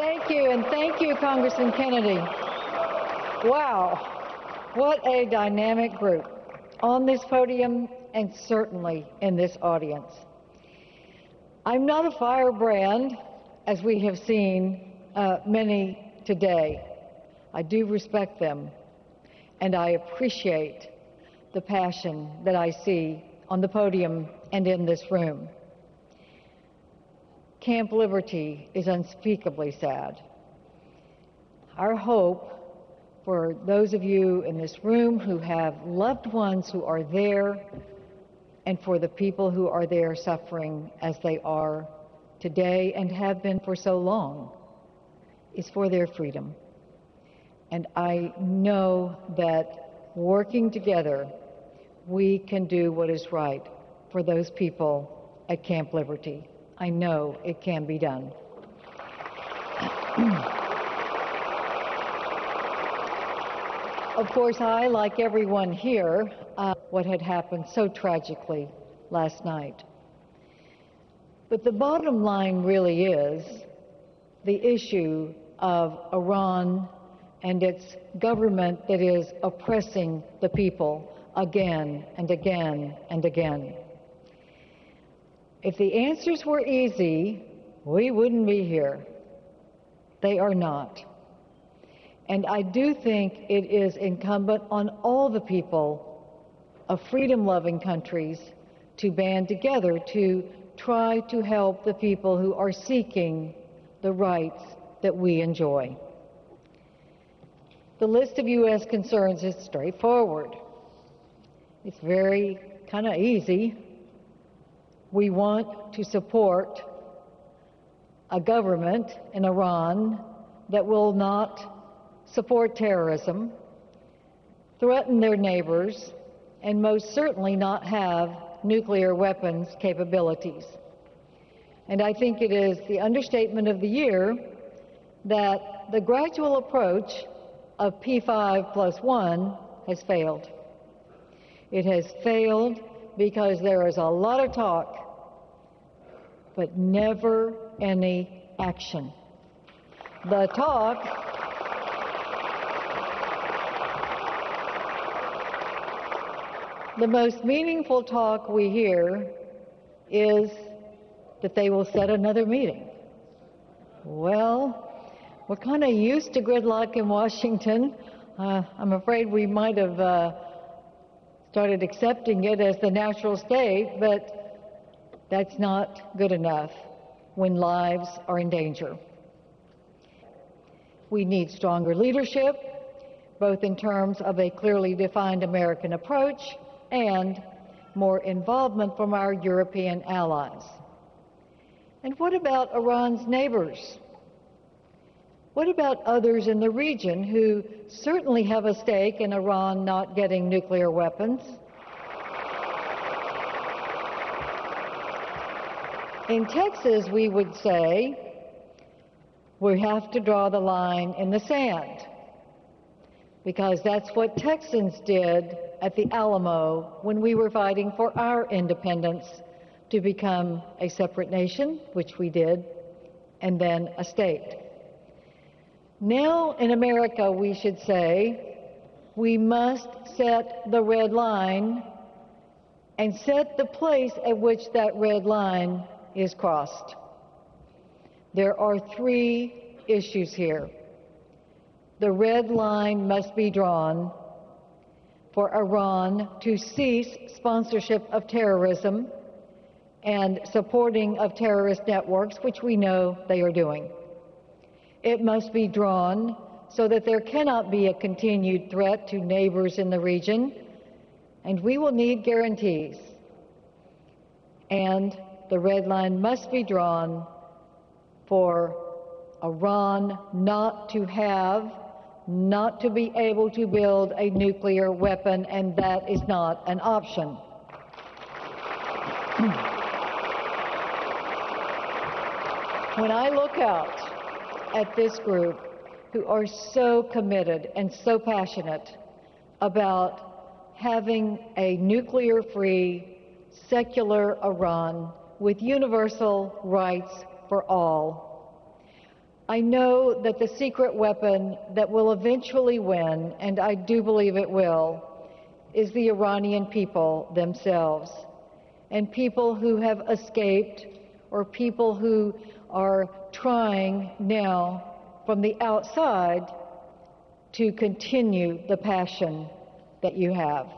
Thank you, and thank you, Congressman Kennedy. Wow, what a dynamic group on this podium and certainly in this audience. I'm not a firebrand, as we have seen many today. I do respect them, and I appreciate the passion that I see on the podium and in this room. Camp Liberty is unspeakably sad. Our hope for those of you in this room who have loved ones who are there, and for the people who are there suffering as they are today and have been for so long, is for their freedom. And I know that working together, we can do what is right for those people at Camp Liberty. I know it can be done. Of course, I, like everyone here, what had happened so tragically last night. But the bottom line really is the issue of Iran and its government that is oppressing the people again and again and again. If the answers were easy, we wouldn't be here. They are not. And I do think it is incumbent on all the people of freedom-loving countries to band together to try to help the people who are seeking the rights that we enjoy. The list of U.S. concerns is straightforward. It's very kind of easy. We want to support a government in Iran that will not support terrorism, threaten their neighbors, and most certainly not have nuclear weapons capabilities. And I think it is the understatement of the year that the gradual approach of P5+1 has failed. It has failed because there is a lot of talk, but never any action. The talk The most meaningful talk we hear is that they will set another meeting. Well, we're kind of used to gridlock in Washington. I'm afraid we might have started accepting it as the natural state, but that's not good enough when lives are in danger. We need stronger leadership, both in terms of a clearly defined American approach and more involvement from our European allies. And what about Iran's neighbors? What about others in the region who certainly have a stake in Iran not getting nuclear weapons? In Texas, we would say we have to draw the line in the sand, because that's what Texans did at the Alamo when we were fighting for our independence to become a separate nation, which we did, and then a state. Now in America, we should say, we must set the red line and set the place at which that red line is crossed. There are three issues here. The red line must be drawn for Iran to cease sponsorship of terrorism and supporting of terrorist networks, which we know they are doing. It must be drawn so that there cannot be a continued threat to neighbors in the region, and we will need guarantees. And the red line must be drawn for Iran not to be able to build a nuclear weapon, and that is not an option. When I look out at this group who are so committed and so passionate about having a nuclear-free, secular Iran with universal rights for all, I know that the secret weapon that will eventually win, and I do believe it will, is the Iranian people themselves, and people who have escaped or people who are trying now from the outside to continue the passion that you have.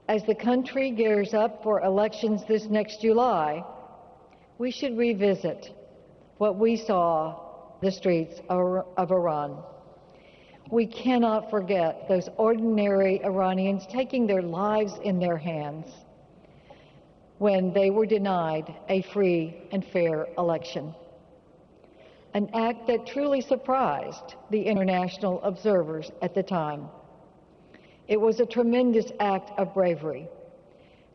As the country gears up for elections this next July, we should revisit what we saw in the streets of Iran. We cannot forget those ordinary Iranians taking their lives in their hands when they were denied a free and fair election. An act that truly surprised the international observers at the time. It was a tremendous act of bravery,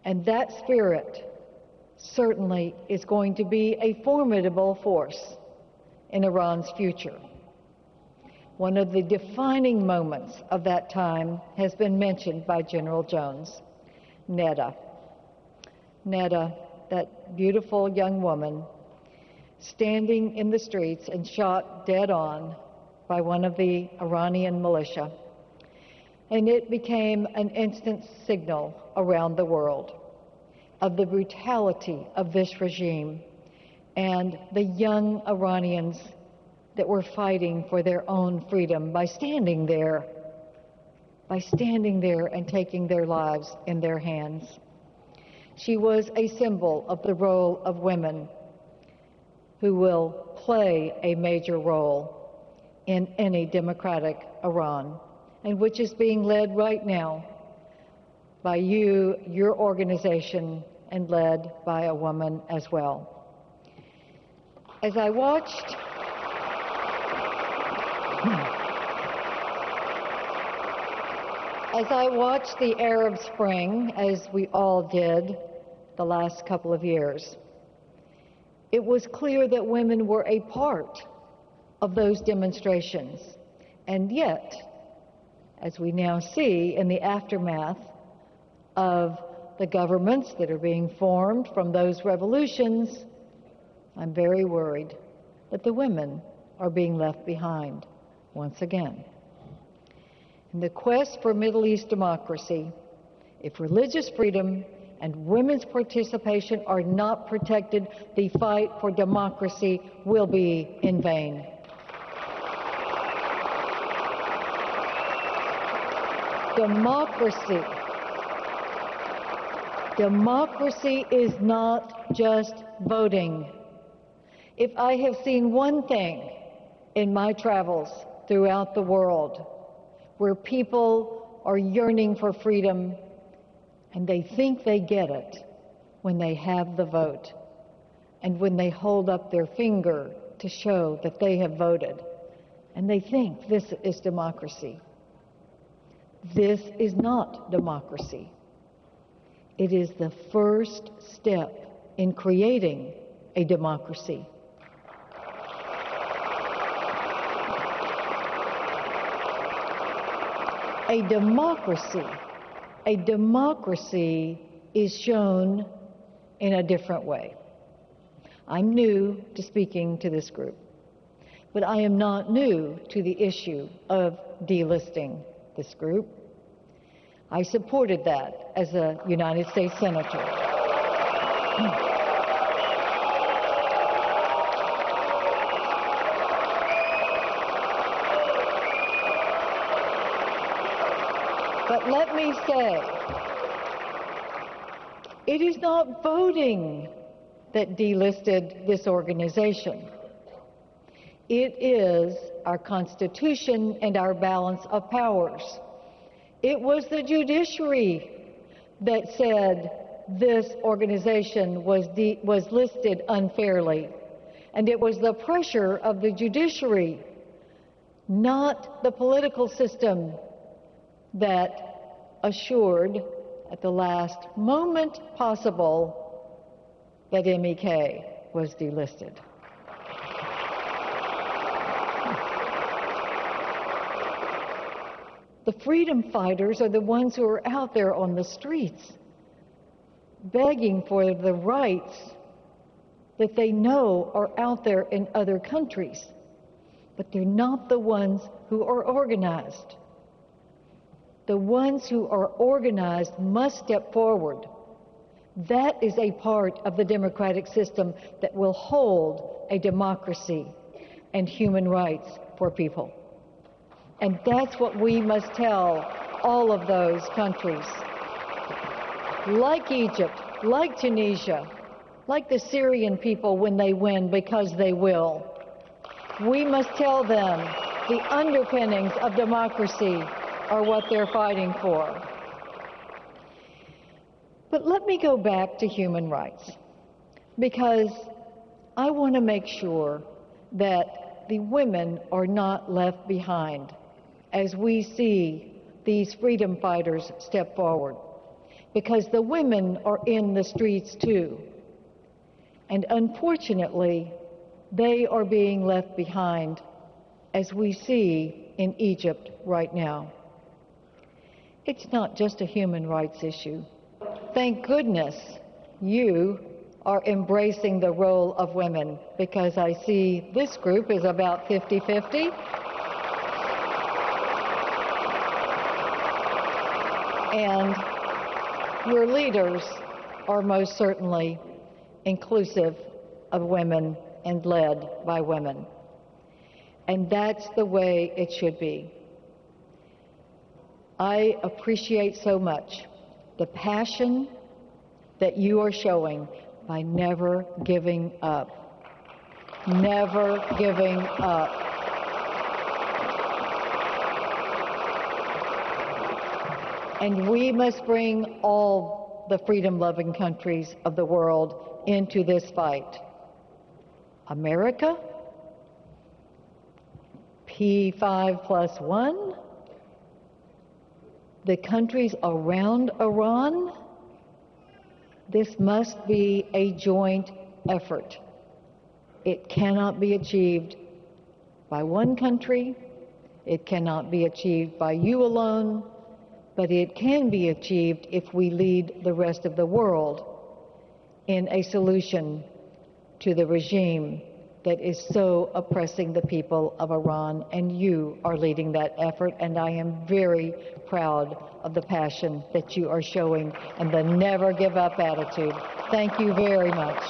and that spirit certainly is going to be a formidable force in Iran's future. One of the defining moments of that time has been mentioned by General Jones, Neda. Neda, that beautiful young woman, standing in the streets and shot dead on by one of the Iranian militia. And it became an instant signal around the world of the brutality of this regime and the young Iranians that were fighting for their own freedom by standing there and taking their lives in their hands. She was a symbol of the role of women who will play a major role in any democratic Iran, and which is being led right now by you, your organization, and led by a woman as well. As I watched the Arab Spring, as we all did the last couple of years, it was clear that women were a part of those demonstrations. And yet, as we now see in the aftermath of the governments that are being formed from those revolutions, I'm very worried that the women are being left behind once again. In the quest for Middle East democracy, if religious freedom and women's participation are not protected, the fight for democracy will be in vain. Democracy is not just voting. If I have seen one thing in my travels throughout the world where people are yearning for freedom and they think they get it when they have the vote and when they hold up their finger to show that they have voted, and they think this is democracy. This is not democracy. It is the first step in creating a democracy. A democracy is shown in a different way. I'm new to speaking to this group, but I am not new to the issue of delisting this group. I supported that as a United States Senator. But let me say, it is not voting that delisted this organization. It is our Constitution and our balance of powers. It was the judiciary that said this organization was listed unfairly. And it was the pressure of the judiciary, not the political system, that assured at the last moment possible that MEK was delisted. The freedom fighters are the ones who are out there on the streets begging for the rights that they know are out there in other countries, but they're not the ones who are organized. The ones who are organized must step forward. That is a part of the democratic system that will hold a democracy and human rights for people. And that's what we must tell all of those countries. Like Egypt, like Tunisia, like the Syrian people when they win, because they will. We must tell them the underpinnings of democracy are what they're fighting for. But let me go back to human rights, because I want to make sure that the women are not left behind as we see these freedom fighters step forward, because the women are in the streets too. And unfortunately, they are being left behind, as we see in Egypt right now. It's not just a human rights issue. Thank goodness you are embracing the role of women, because I see this group is about 50-50. And your leaders are most certainly inclusive of women and led by women. And that's the way it should be. I appreciate so much the passion that you are showing by never giving up. Never giving up. And we must bring all the freedom-loving countries of the world into this fight. America, P5+1, the countries around Iran. This must be a joint effort. It cannot be achieved by one country. It cannot be achieved by you alone, but it can be achieved if we lead the rest of the world in a solution to the regime that is so oppressing the people of Iran, and you are leading that effort, and I am very proud of the passion that you are showing and the never give up attitude. Thank you very much.